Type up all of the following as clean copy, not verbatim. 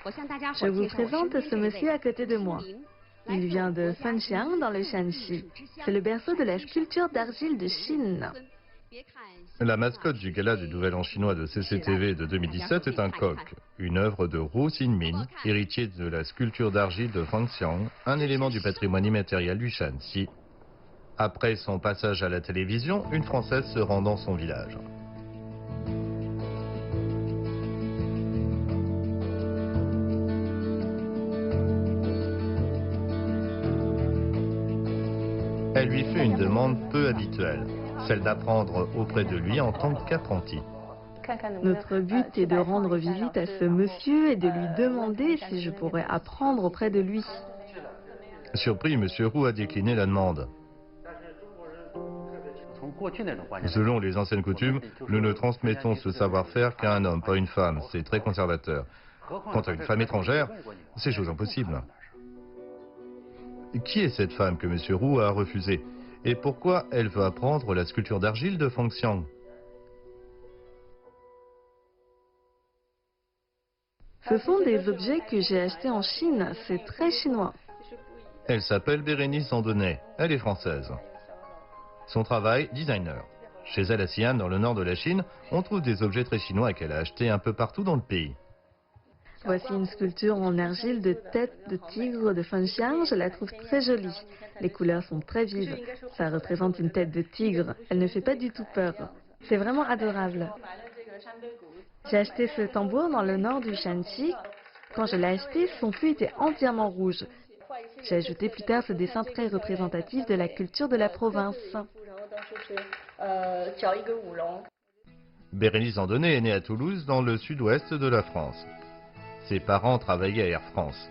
Je vous présente ce monsieur à côté de moi. Il vient de Fenxiang, dans le Shanxi. C'est le berceau de la sculpture d'argile de Chine. La mascotte du gala du Nouvel An chinois de CCTV de 2017 est un coq, une œuvre de Wu Xinmin, héritier de la sculpture d'argile de Fengxiang, un élément du patrimoine immatériel du Shanxi. Après son passage à la télévision, une Française se rend dans son village. Elle lui fait une demande peu habituelle, celle d'apprendre auprès de lui en tant qu'apprenti. Notre but est de rendre visite à ce monsieur et de lui demander si je pourrais apprendre auprès de lui. Surpris, M. Roux a décliné la demande. Selon les anciennes coutumes, nous ne transmettons ce savoir-faire qu'à un homme, pas une femme. C'est très conservateur. Quant à une femme étrangère, c'est chose impossible. Qui est cette femme que M. Roux a refusée? Et pourquoi elle veut apprendre la sculpture d'argile de Fengxiang? Ce sont des objets que j'ai achetés en Chine. C'est très chinois. Elle s'appelle Bérénice Andonnet. Elle est française. Son travail, designer. Chez elle à Xi'an, dans le nord de la Chine, on trouve des objets très chinois qu'elle a achetés un peu partout dans le pays. Voici une sculpture en argile de tête de tigre de Fenxiang. Je la trouve très jolie. Les couleurs sont très vives. Ça représente une tête de tigre. Elle ne fait pas du tout peur. C'est vraiment adorable. J'ai acheté ce tambour dans le nord du Shanxi. Quand je l'ai acheté, son fût était entièrement rouge. J'ai ajouté plus tard ce dessin très représentatif de la culture de la province. Bérénice Andonnet est née à Toulouse, dans le sud-ouest de la France. Ses parents travaillaient à Air France.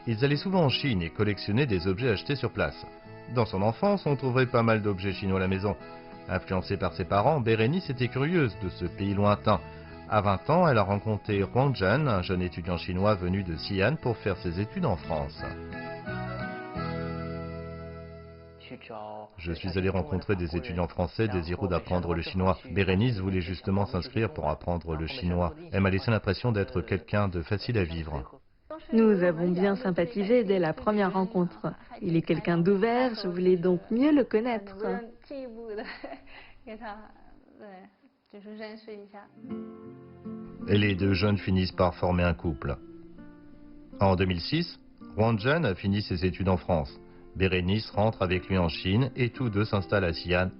Ils allaient souvent en Chine et collectionnaient des objets achetés sur place. Dans son enfance, on trouverait pas mal d'objets chinois à la maison. Influencée par ses parents, Bérénice était curieuse de ce pays lointain. À 20 ans, elle a rencontré Huang Zhen, un jeune étudiant chinois venu de Xi'an pour faire ses études en France. Je suis allé rencontrer des étudiants français désireux d'apprendre le chinois. Bérénice voulait justement s'inscrire pour apprendre le chinois. Elle m'a laissé l'impression d'être quelqu'un de facile à vivre. Nous avons bien sympathisé dès la première rencontre. Il est quelqu'un d'ouvert, je voulais donc mieux le connaître. Et les deux jeunes finissent par former un couple. En 2006, Huang Zhen a fini ses études en France. Bérénice rentre avec lui en Chine et tous deux s'installent à Xi'an.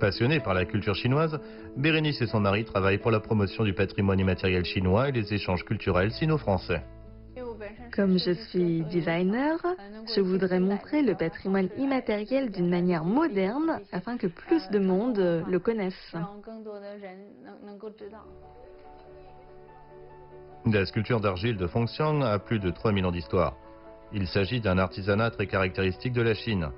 Passionnée par la culture chinoise, Bérénice et son mari travaillent pour la promotion du patrimoine immatériel chinois et les échanges culturels sino-français. Comme je suis designer, je voudrais montrer le patrimoine immatériel d'une manière moderne afin que plus de monde le connaisse. La sculpture d'argile de Fengxiang a plus de 3000 ans d'histoire. Il s'agit d'un artisanat très caractéristique de la Chine.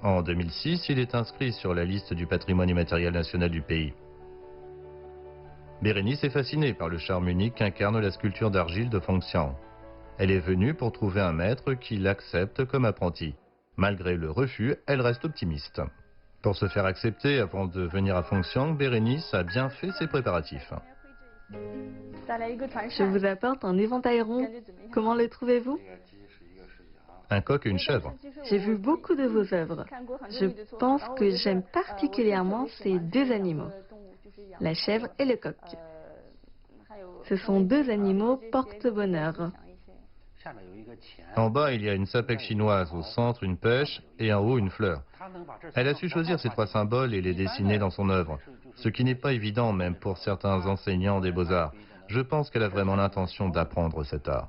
En 2006, il est inscrit sur la liste du patrimoine immatériel national du pays. Bérénice est fascinée par le charme unique qu'incarne la sculpture d'argile de Fengxiang. Elle est venue pour trouver un maître qui l'accepte comme apprenti. Malgré le refus, elle reste optimiste. Pour se faire accepter avant de venir à Fengxiang, Bérénice a bien fait ses préparatifs. Je vous apporte un éventail rond. Comment le trouvez-vous? Un coq et une chèvre. J'ai vu beaucoup de vos œuvres. Je pense que j'aime particulièrement ces deux animaux, la chèvre et le coq. Ce sont deux animaux porte-bonheur. En bas, il y a une sapèque chinoise, au centre une pêche et en haut une fleur. Elle a su choisir ces trois symboles et les dessiner dans son œuvre, ce qui n'est pas évident même pour certains enseignants des beaux-arts. Je pense qu'elle a vraiment l'intention d'apprendre cet art.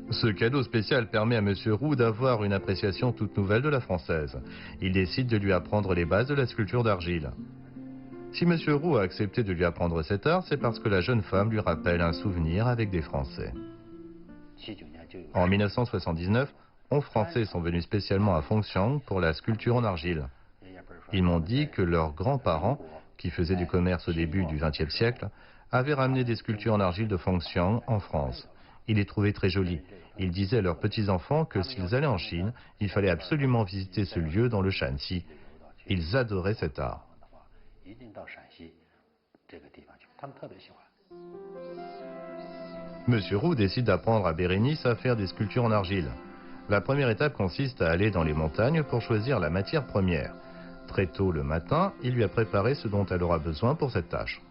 Ce cadeau spécial permet à M. Roux d'avoir une appréciation toute nouvelle de la française. Il décide de lui apprendre les bases de la sculpture d'argile. Si M. Roux a accepté de lui apprendre cet art, c'est parce que la jeune femme lui rappelle un souvenir avec des Français. En 1979, 11 Français sont venus spécialement à Fengxiang pour la sculpture en argile. Ils m'ont dit que leurs grands-parents, qui faisaient du commerce au début du XXe siècle, avaient ramené des sculptures en argile de Fengxiang en France. Ils les trouvaient très jolies. Ils disaient à leurs petits-enfants que s'ils allaient en Chine, il fallait absolument visiter ce lieu dans le Shanxi. Ils adoraient cet art. Monsieur Roux décide d'apprendre à Bérénice à faire des sculptures en argile. La première étape consiste à aller dans les montagnes pour choisir la matière première. Très tôt le matin, il lui a préparé ce dont elle aura besoin pour cette tâche.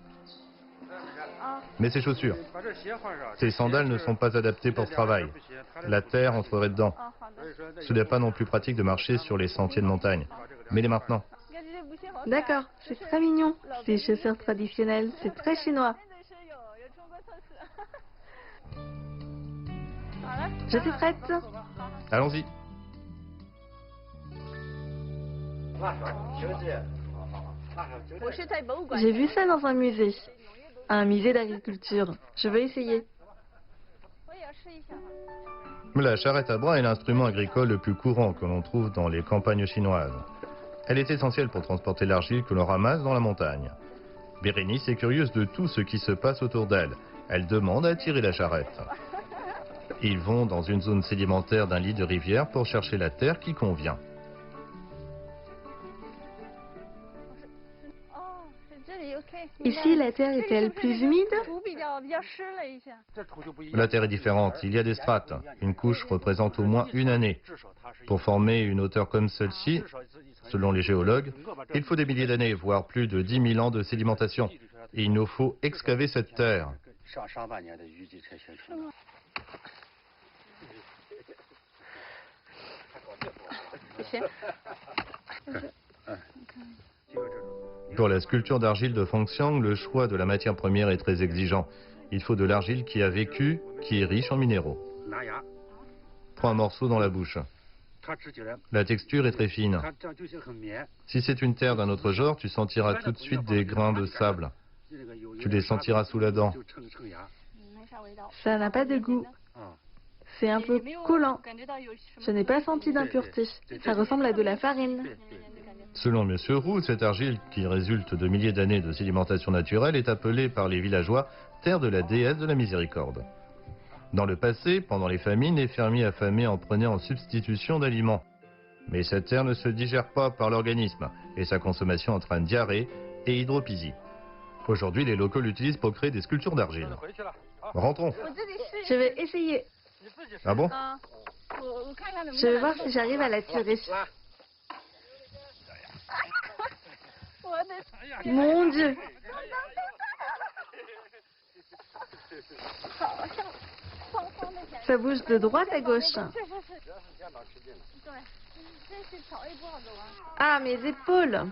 Mais ses chaussures, ses sandales ne sont pas adaptées pour ce travail. La terre entrerait dedans. Ce n'est pas non plus pratique de marcher sur les sentiers de montagne. Mets-les maintenant. D'accord, c'est très mignon. Ces chaussures traditionnelles, c'est très chinois. Je suis prête. Allons-y. J'ai vu ça dans un musée. Un musée d'agriculture. Je veux essayer. La charrette à bras est l'instrument agricole le plus courant que l'on trouve dans les campagnes chinoises. Elle est essentielle pour transporter l'argile que l'on ramasse dans la montagne. Bérénice est curieuse de tout ce qui se passe autour d'elle. Elle demande à tirer la charrette. Ils vont dans une zone sédimentaire d'un lit de rivière pour chercher la terre qui convient. Ici, la terre est-elle plus humide? La terre est différente. Il y a des strates. Une couche représente au moins une année. Pour former une hauteur comme celle-ci, selon les géologues, il faut des milliers d'années, voire plus de 10 000 ans de sédimentation. Et il nous faut excaver cette terre. Pour la sculpture d'argile de Fengxiang, le choix de la matière première est très exigeant. Il faut de l'argile qui a vécu, qui est riche en minéraux. Prends un morceau dans la bouche. La texture est très fine. Si c'est une terre d'un autre genre, tu sentiras tout de suite des grains de sable. Tu les sentiras sous la dent. Ça n'a pas de goût. C'est un peu collant. Je n'ai pas senti d'impureté. Ça ressemble à de la farine. Selon M. Roux, cette argile, qui résulte de milliers d'années de sédimentation naturelle, est appelée par les villageois terre de la déesse de la miséricorde. Dans le passé, pendant les famines, les fermiers affamés en prenaient en substitution d'aliments. Mais cette terre ne se digère pas par l'organisme et sa consommation entraîne diarrhée et hydropisie. Aujourd'hui, les locaux l'utilisent pour créer des sculptures d'argile. Rentrons. Je vais essayer. Ah bon? Je vais voir si j'arrive à la tirer. Mon Dieu! Ça bouge de droite à gauche. Ah, mes épaules!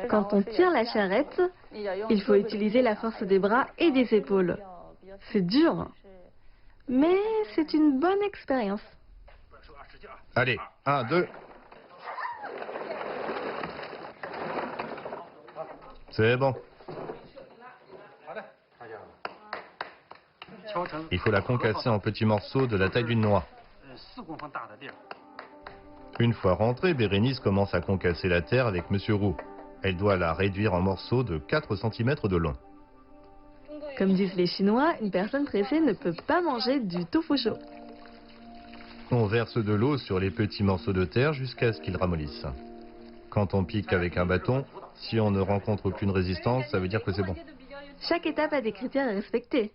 Quand on tire la charrette, il faut utiliser la force des bras et des épaules. C'est dur, mais c'est une bonne expérience. Allez, 1, 2. C'est bon. Il faut la concasser en petits morceaux de la taille d'une noix. Une fois rentrée, Bérénice commence à concasser la terre avec M. Roux. Elle doit la réduire en morceaux de 4 cm de long. Comme disent les Chinois, une personne pressée ne peut pas manger du tofu chaud. On verse de l'eau sur les petits morceaux de terre jusqu'à ce qu'ils ramollissent. Quand on pique avec un bâton, si on ne rencontre aucune résistance, ça veut dire que c'est bon. Chaque étape a des critères à respecter.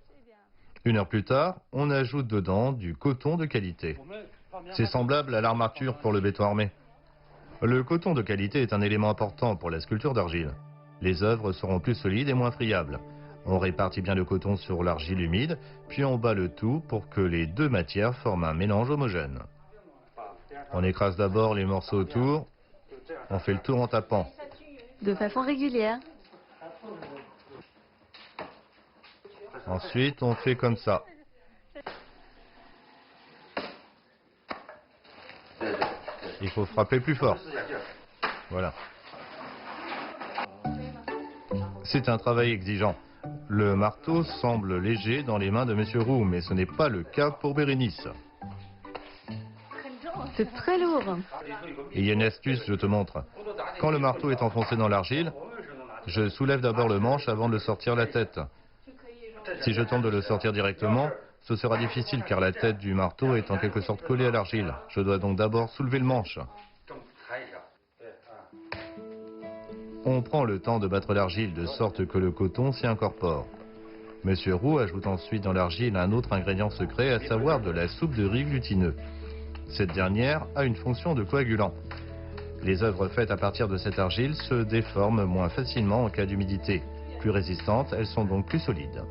1 heure plus tard, on ajoute dedans du coton de qualité. C'est semblable à l'armature pour le béton armé. Le coton de qualité est un élément important pour la sculpture d'argile. Les œuvres seront plus solides et moins friables. On répartit bien le coton sur l'argile humide, puis on bat le tout pour que les deux matières forment un mélange homogène. On écrase d'abord les morceaux autour. On fait le tour en tapant. De façon régulière. Ensuite, on fait comme ça. Il faut frapper plus fort. Voilà. C'est un travail exigeant. Le marteau semble léger dans les mains de M. Roux, mais ce n'est pas le cas pour Bérénice. C'est très lourd. Et il y a une astuce, je te montre. Quand le marteau est enfoncé dans l'argile, je soulève d'abord le manche avant de sortir la tête. Si je tente de le sortir directement, Ce sera difficile car la tête du marteau est en quelque sorte collée à l'argile. Je dois donc d'abord soulever le manche. On prend le temps de battre l'argile de sorte que le coton s'y incorpore. Monsieur Roux ajoute ensuite dans l'argile un autre ingrédient secret, à savoir de la soupe de riz glutineux. Cette dernière a une fonction de coagulant. Les œuvres faites à partir de cette argile se déforment moins facilement en cas d'humidité. Plus résistantes, elles sont donc plus solides.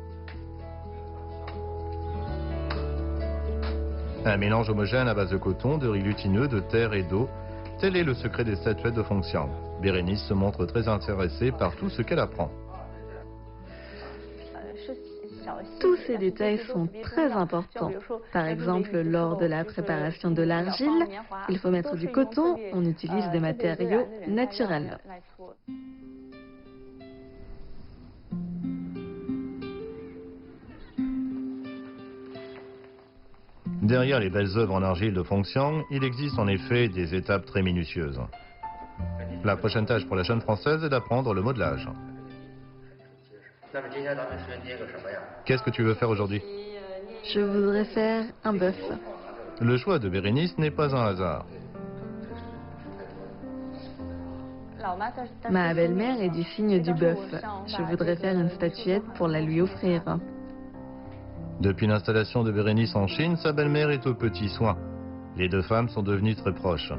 Un mélange homogène à base de coton, de riz glutineux, de terre et d'eau, tel est le secret des statuettes de Fengxiang. Bérénice se montre très intéressée par tout ce qu'elle apprend. Tous ces détails sont très importants. Par exemple, lors de la préparation de l'argile, il faut mettre du coton, on utilise des matériaux naturels. Derrière les belles œuvres en argile de Fengxiang, il existe en effet des étapes très minutieuses. La prochaine tâche pour la jeune Française est d'apprendre le modelage. Qu'est-ce que tu veux faire aujourd'hui? Je voudrais faire un bœuf. Le choix de Bérénice n'est pas un hasard. Ma belle-mère est du signe du bœuf. Je voudrais faire une statuette pour la lui offrir. Depuis l'installation de Bérénice en Chine, sa belle-mère est aux petits soins. Les deux femmes sont devenues très proches.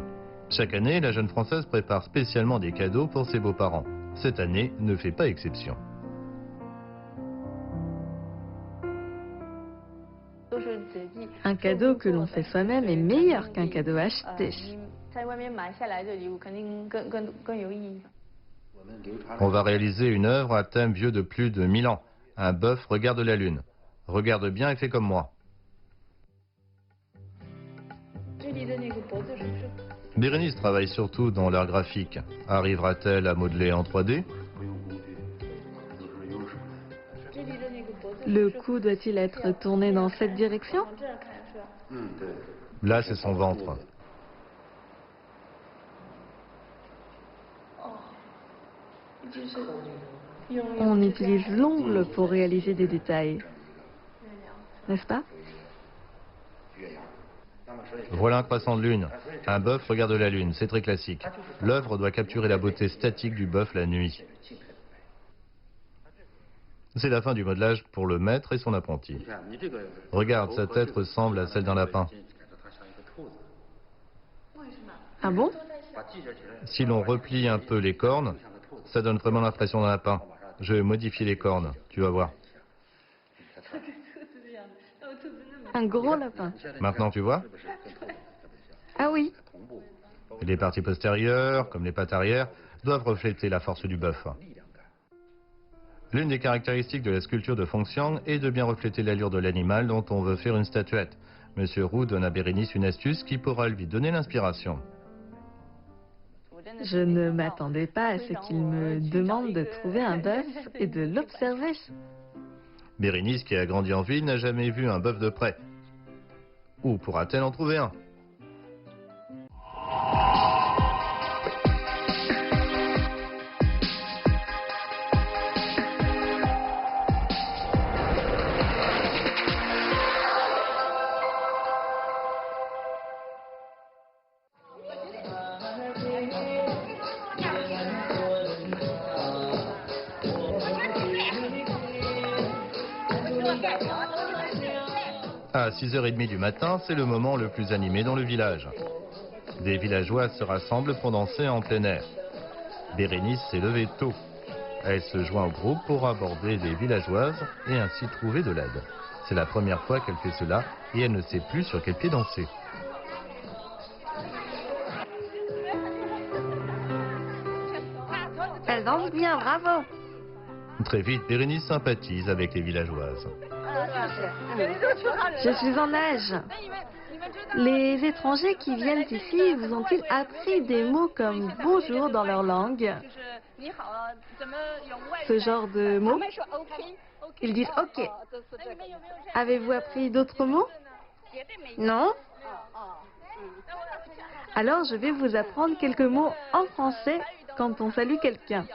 Chaque année, la jeune Française prépare spécialement des cadeaux pour ses beaux-parents. Cette année ne fait pas exception. Un cadeau que l'on fait soi-même est meilleur qu'un cadeau acheté. On va réaliser une œuvre à thème vieux de plus de 1000 ans. Un bœuf regarde la lune. Regarde bien et fais comme moi. Bérénice travaille surtout dans l'art graphique. Arrivera-t-elle à modeler en 3D? Le cou doit-il être tourné dans cette direction? Là, c'est son ventre. On utilise l'ongle pour réaliser des détails, n'est-ce pas? Voilà un croissant de lune. Un bœuf regarde la lune, c'est très classique. L'œuvre doit capturer la beauté statique du bœuf la nuit. C'est la fin du modelage pour le maître et son apprenti. Regarde, sa tête ressemble à celle d'un lapin. Ah bon? Si l'on replie un peu les cornes, ça donne vraiment l'impression d'un lapin. Je vais modifier les cornes, tu vas voir. Un gros lapin. Maintenant, tu vois? Ah oui. Les parties postérieures, comme les pattes arrière, doivent refléter la force du bœuf. L'une des caractéristiques de la sculpture de Fengxiang est de bien refléter l'allure de l'animal dont on veut faire une statuette. Monsieur Roux donne à Bérénice une astuce qui pourra lui donner l'inspiration. Je ne m'attendais pas à ce qu'il me demande de trouver un bœuf et de l'observer. Bérénice, qui a grandi en ville, n'a jamais vu un bœuf de près. Où pourra-t-elle en trouver un? À 6h30 du matin, c'est le moment le plus animé dans le village. Des villageois se rassemblent pour danser en plein air. Bérénice s'est levée tôt. Elle se joint au groupe pour aborder des villageoises et ainsi trouver de l'aide. C'est la première fois qu'elle fait cela et elle ne sait plus sur quel pied danser. Elle danse bien, bravo. Très vite, Bérénice sympathise avec les villageoises. Je suis en âge. Les étrangers qui viennent ici vous ont-ils appris des mots comme bonjour dans leur langue? Ce genre de mots? Ils disent OK. Avez-vous appris d'autres mots? Non? Alors je vais vous apprendre quelques mots en français quand on salue quelqu'un.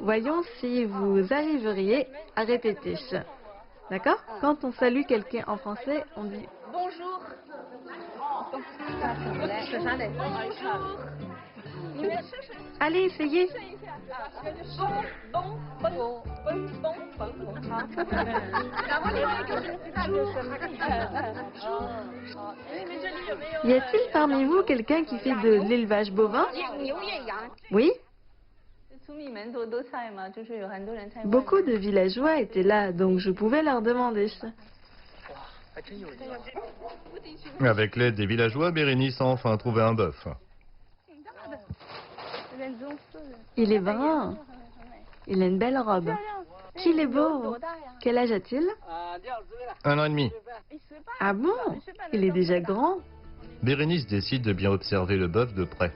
Voyons si vous arriveriez à répéter. D'accord? Quand on salue quelqu'un en français, on dit Bonjour. allez, essayez. Y a-t-il parmi vous quelqu'un qui fait de l'élevage bovin? Oui? Beaucoup de villageois étaient là, donc je pouvais leur demander. Avec l'aide des villageois, Bérénice a enfin trouvé un bœuf. Il est brun. Il a une belle robe. Qu'il est beau. Quel âge a-t-il? 1 an et demi. Ah bon? Il est déjà grand. Bérénice décide de bien observer le bœuf de près.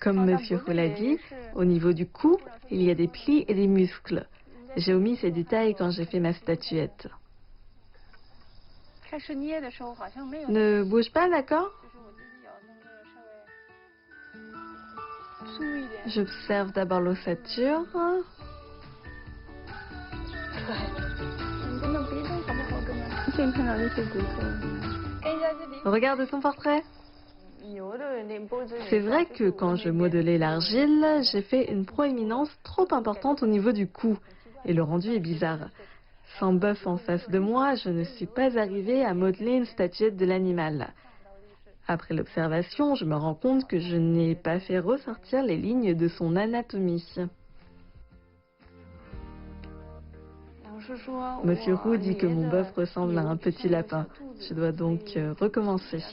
Comme Monsieur Roux l'a dit, au niveau du cou, il y a des plis et des muscles. J'ai omis ces détails quand j'ai fait ma statuette. Ne bouge pas, d'accord? J'observe d'abord l'ossature. Regarde son portrait. C'est vrai que quand je modelais l'argile, j'ai fait une proéminence trop importante au niveau du cou. Et le rendu est bizarre. Sans bœuf en face de moi, je ne suis pas arrivée à modeler une statuette de l'animal. Après l'observation, je me rends compte que je n'ai pas fait ressortir les lignes de son anatomie. Monsieur Roux dit que mon bœuf ressemble à un petit lapin. Je dois donc recommencer.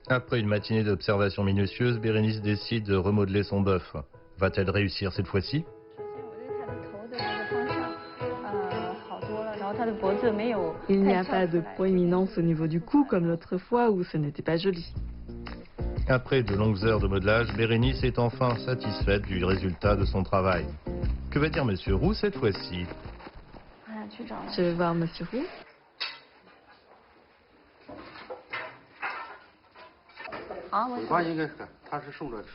Après une matinée d'observation minutieuse, Bérénice décide de remodeler son bœuf. Va-t-elle réussir cette fois-ci? Il n'y a pas de proéminence au niveau du cou comme l'autre fois où ce n'était pas joli. Après de longues heures de modelage, Bérénice est enfin satisfaite du résultat de son travail. Que va dire Monsieur Roux cette fois-ci? Je vais voir Monsieur Roux.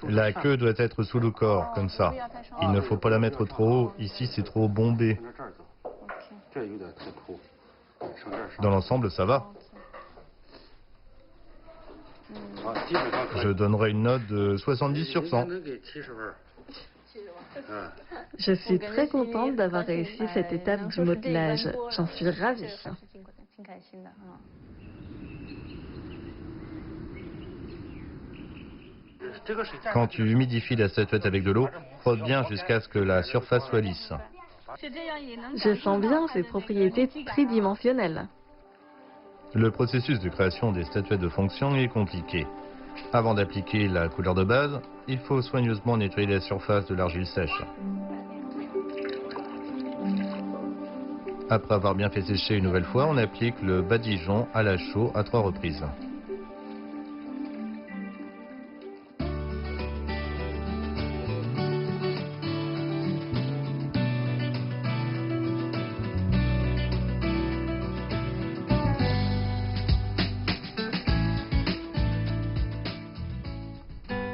La queue doit être sous le corps, comme ça. Il ne faut pas la mettre trop haut, ici c'est trop bombé. Dans l'ensemble, ça va. Je donnerai une note de 70 sur 100. Je suis très contente d'avoir réussi cette étape du modelage. J'en suis ravie. Quand tu humidifies la statuette avec de l'eau, frotte bien jusqu'à ce que la surface soit lisse. Je sens bien ses propriétés tridimensionnelles. Le processus de création des statuettes de fonction est compliqué. Avant d'appliquer la couleur de base, il faut soigneusement nettoyer la surface de l'argile sèche. Après avoir bien fait sécher une nouvelle fois, on applique le badigeon à la chaux à 3 reprises.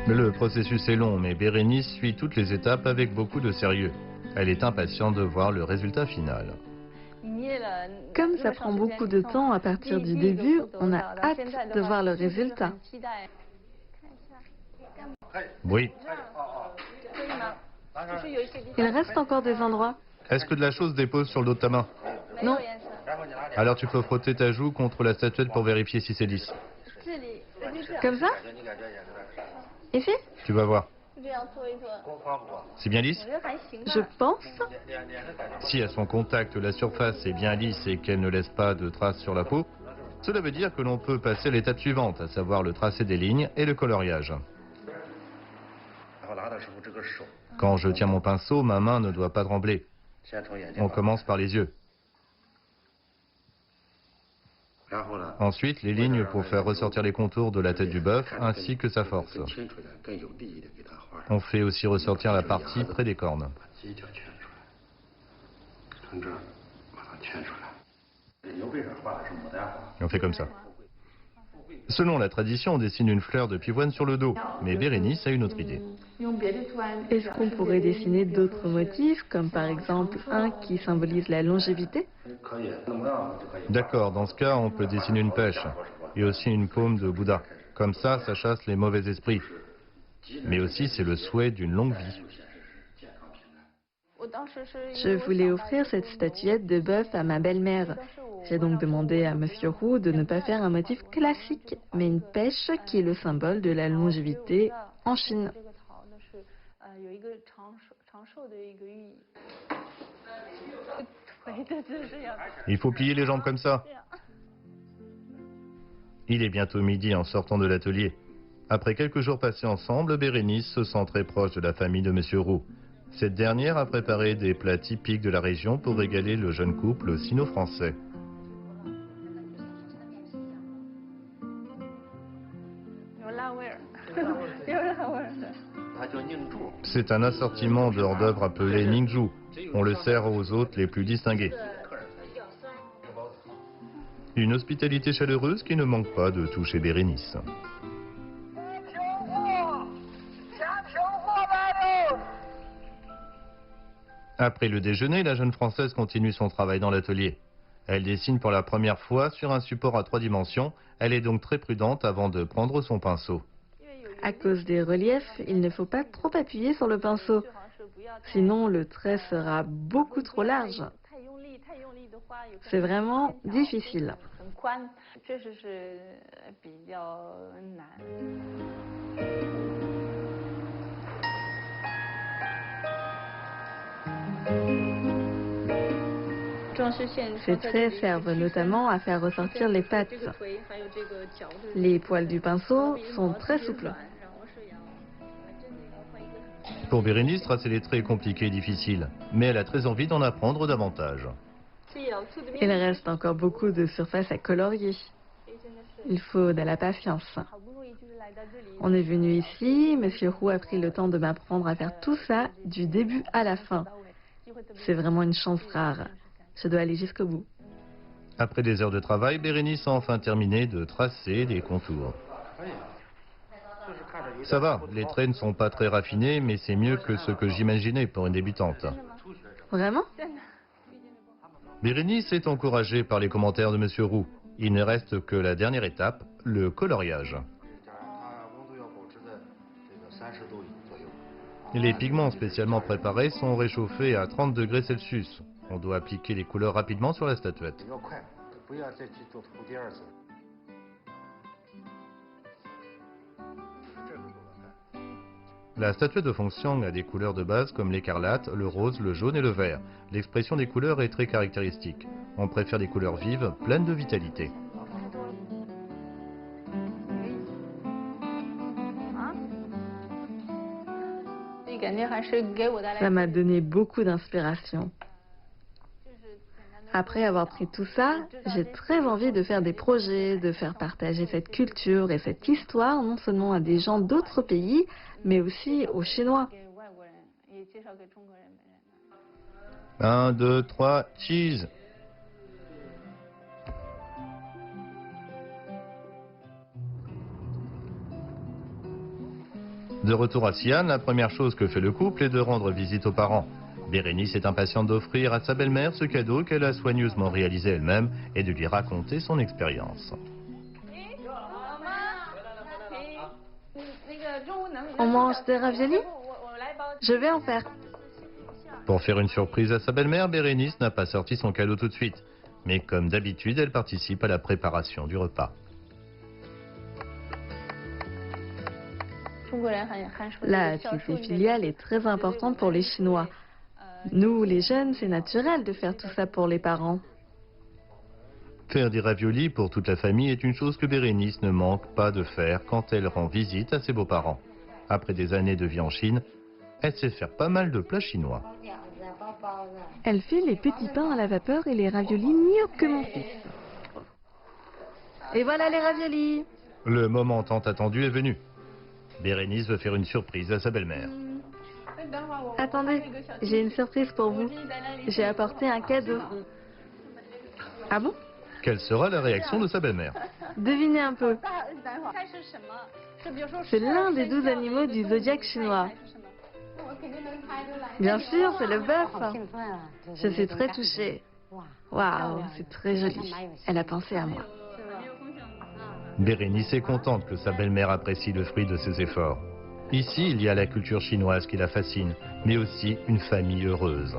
Le processus est long, mais Bérénice suit toutes les étapes avec beaucoup de sérieux. Elle est impatiente de voir le résultat final. Comme ça prend beaucoup de temps à partir du début, on a hâte de voir le résultat. Oui. Il reste encore des endroits. Est-ce que de la chose dépose sur le dos de ta main? Non. Alors tu peux frotter ta joue contre la statuette pour vérifier si c'est lisse. Comme ça? Ici? Tu vas voir. C'est bien lisse? Je pense. Si à son contact la surface est bien lisse et qu'elle ne laisse pas de traces sur la peau, cela veut dire que l'on peut passer à l'étape suivante, à savoir le tracé des lignes et le coloriage. Quand je tiens mon pinceau, ma main ne doit pas trembler. On commence par les yeux. Ensuite, les lignes pour faire ressortir les contours de la tête du bœuf ainsi que sa force. On fait aussi ressortir la partie près des cornes. On fait comme ça. Selon la tradition, on dessine une fleur de pivoine sur le dos, mais Bérénice a une autre idée. Est-ce qu'on pourrait dessiner d'autres motifs, comme par exemple un qui symbolise la longévité? D'accord, dans ce cas, on peut dessiner une pêche et aussi une paume de Bouddha. Comme ça chasse les mauvais esprits. Mais aussi, c'est le souhait d'une longue vie. Je voulais offrir cette statuette de bœuf à ma belle-mère. J'ai donc demandé à Monsieur Roux de ne pas faire un motif classique, mais une pêche qui est le symbole de la longévité en Chine. Il faut plier les jambes comme ça. Il est bientôt midi en sortant de l'atelier. Après quelques jours passés ensemble, Bérénice se sent très proche de la famille de Monsieur Roux. Cette dernière a préparé des plats typiques de la région pour régaler le jeune couple sino-français. C'est un assortiment d'hors-d'œuvre appelé Ningzhu. On le sert aux hôtes les plus distingués. Une hospitalité chaleureuse qui ne manque pas de toucher Bérénice. Après le déjeuner, la jeune Française continue son travail dans l'atelier. Elle dessine pour la première fois sur un support à 3 dimensions. Elle est donc très prudente avant de prendre son pinceau. À cause des reliefs, il ne faut pas trop appuyer sur le pinceau. Sinon, le trait sera beaucoup trop large. C'est vraiment difficile. Ces traits servent notamment à faire ressortir les pattes. Les poils du pinceau sont très souples. Pour Bérénice, tracer les traits est compliqué et difficile, mais elle a très envie d'en apprendre davantage. Il reste encore beaucoup de surface à colorier. Il faut de la patience. On est venu ici, Monsieur Roux a pris le temps de m'apprendre à faire tout ça du début à la fin. C'est vraiment une chance rare. Je dois aller jusqu'au bout. Après des heures de travail, Bérénice a enfin terminé de tracer des contours. Ça va, les traits ne sont pas très raffinés, mais c'est mieux que ce que j'imaginais pour une débutante. Vraiment? Bérénice est encouragée par les commentaires de Monsieur Roux. Il ne reste que la dernière étape, le coloriage. Les pigments spécialement préparés sont réchauffés à 30 degrés Celsius. On doit appliquer les couleurs rapidement sur la statuette. La statuette de Fengxiang a des couleurs de base comme l'écarlate, le rose, le jaune et le vert. L'expression des couleurs est très caractéristique. On préfère des couleurs vives, pleines de vitalité. Ça m'a donné beaucoup d'inspiration. Après avoir pris tout ça, j'ai très envie de faire des projets, de faire partager cette culture et cette histoire non seulement à des gens d'autres pays, mais aussi aux Chinois. 1, 2, 3, cheese! De retour à Xi'an, la première chose que fait le couple est de rendre visite aux parents. Bérénice est impatiente d'offrir à sa belle-mère ce cadeau qu'elle a soigneusement réalisé elle-même et de lui raconter son expérience. On mange des raviolis? Je vais en faire. Pour faire une surprise à sa belle-mère, Bérénice n'a pas sorti son cadeau tout de suite. Mais comme d'habitude, elle participe à la préparation du repas. La activité filiale est très importante pour les Chinois. Nous, les jeunes, c'est naturel de faire tout ça pour les parents. Faire des raviolis pour toute la famille est une chose que Bérénice ne manque pas de faire quand elle rend visite à ses beaux-parents. Après des années de vie en Chine, elle sait faire pas mal de plats chinois. Elle fait les petits pains à la vapeur et les raviolis mieux que mon fils. Et voilà les raviolis! Le moment tant attendu est venu. Bérénice veut faire une surprise à sa belle-mère. Attendez, j'ai une surprise pour vous. J'ai apporté un cadeau. Ah bon? Quelle sera la réaction de sa belle-mère? Devinez un peu. C'est l'un des 12 animaux du zodiaque chinois. Bien sûr, c'est le bœuf. Je suis très touchée. Waouh, c'est très joli. Elle a pensé à moi. Bérénice est contente que sa belle-mère apprécie le fruit de ses efforts. Ici, il y a la culture chinoise qui la fascine, mais aussi une famille heureuse.